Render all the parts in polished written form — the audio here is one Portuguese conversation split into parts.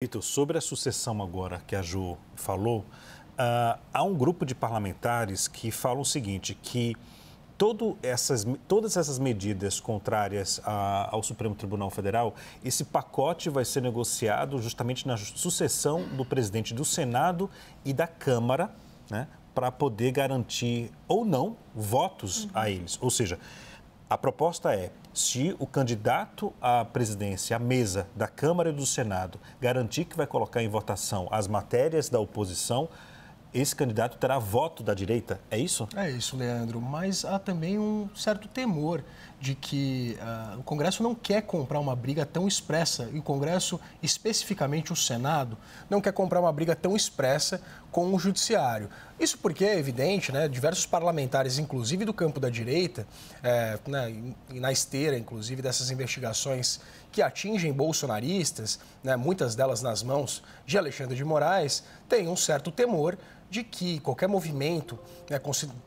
Vitor, sobre a sucessão agora que a Ju falou, há um grupo de parlamentares que falam o seguinte, que todas essas medidas contrárias ao Supremo Tribunal Federal, esse pacote vai ser negociado justamente na sucessão do presidente do Senado e da Câmara, né, para poder garantir ou não votos a eles. Ou seja, a proposta é, se o candidato à presidência, à mesa da Câmara e do Senado, garantir que vai colocar em votação as matérias da oposição, esse candidato terá voto da direita, é isso? É isso, Leandro, mas há também um certo temor de que o Congresso não quer comprar uma briga tão expressa, e o Congresso, especificamente o Senado, não quer comprar uma briga tão expressa com o Judiciário. Isso porque é evidente, né, diversos parlamentares, inclusive do campo da direita, na esteira, inclusive, dessas investigações que atingem bolsonaristas, né, muitas delas nas mãos de Alexandre de Moraes, têm um certo temor de que qualquer movimento, né,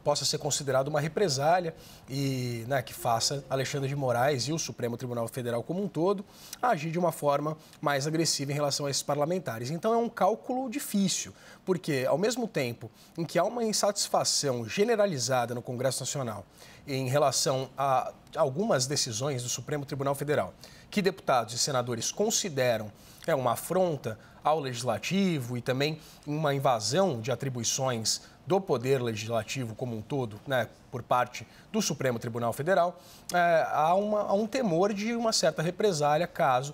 possa ser considerado uma represália e, né, que faça Alexandre de Moraes e o Supremo Tribunal Federal como um todo agir de uma forma mais agressiva em relação a esses parlamentares. Então é um cálculo difícil, porque ao mesmo tempo em que há uma insatisfação generalizada no Congresso Nacional em relação a algumas decisões do Supremo Tribunal Federal, que deputados e senadores consideram uma afronta ao Legislativo e também uma invasão de atribuições do Poder Legislativo como um todo, né, por parte do Supremo Tribunal Federal, há um temor de uma certa represália caso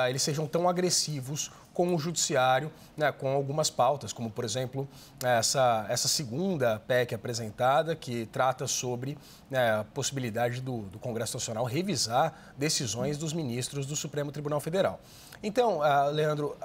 eles sejam tão agressivos com o Judiciário, né, com algumas pautas, como, por exemplo, essa segunda PEC apresentada, que trata sobre, né, a possibilidade do Congresso Nacional revisar decisões dos ministros do Supremo Tribunal Federal. Então, Leandro,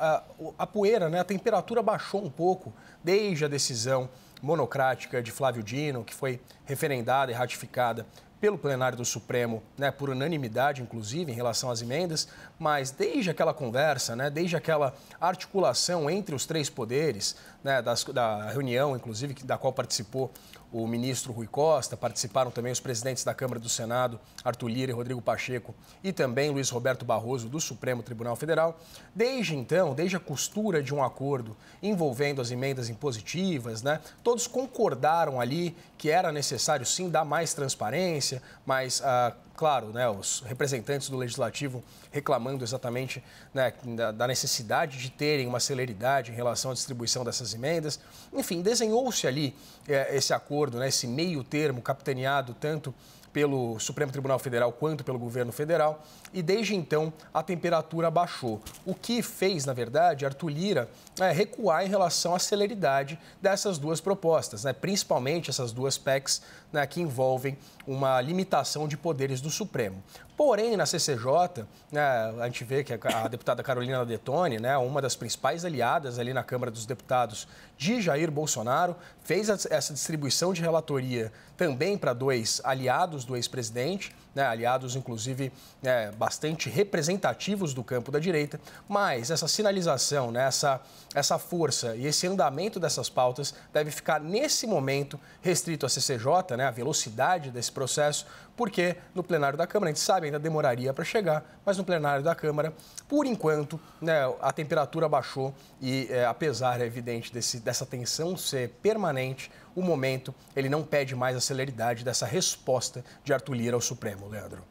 a poeira, né, a temperatura baixou um pouco desde a decisão monocrática de Flávio Dino, que foi referendada e ratificada pelo plenário do Supremo, né, por unanimidade, inclusive, em relação às emendas, mas desde aquela conversa, né, desde aquela articulação entre os três poderes, né, da reunião, inclusive, da qual participou o ministro Rui Costa, participaram também os presidentes da Câmara e do Senado, Arthur Lira e Rodrigo Pacheco, e também Luiz Roberto Barroso, do Supremo Tribunal Federal. Desde então, desde a costura de um acordo envolvendo as emendas impositivas, né, todos concordaram ali que era necessário, sim, dar mais transparência, mas, claro, né, os representantes do Legislativo reclamando exatamente, né, da necessidade de terem uma celeridade em relação à distribuição dessas emendas. Enfim, desenhou-se ali esse acordo, né, esse meio termo capitaneado tanto pelo Supremo Tribunal Federal quanto pelo governo federal, e desde então a temperatura baixou. O que fez, na verdade, Arthur Lira recuar em relação à celeridade dessas duas propostas, né? Principalmente essas duas PECs, né, que envolvem uma limitação de poderes do Supremo. Porém, na CCJ, né, a gente vê que a deputada Carolina Detoni, né, uma das principais aliadas ali na Câmara dos Deputados de Jair Bolsonaro, fez essa distribuição de relatoria também para dois aliados do ex-presidente, né, aliados, inclusive, bastante representativos do campo da direita, mas essa sinalização, né, essa força e esse andamento dessas pautas deve ficar, nesse momento, restrito à CCJ, né, a velocidade desse processo, porque no plenário da Câmara, a gente sabe, ainda demoraria para chegar, mas no plenário da Câmara, por enquanto, né, a temperatura baixou e, apesar, é evidente, dessa tensão ser permanente, o momento, ele não pede mais a celeridade dessa resposta de Arthur Lira ao Supremo, Leandro.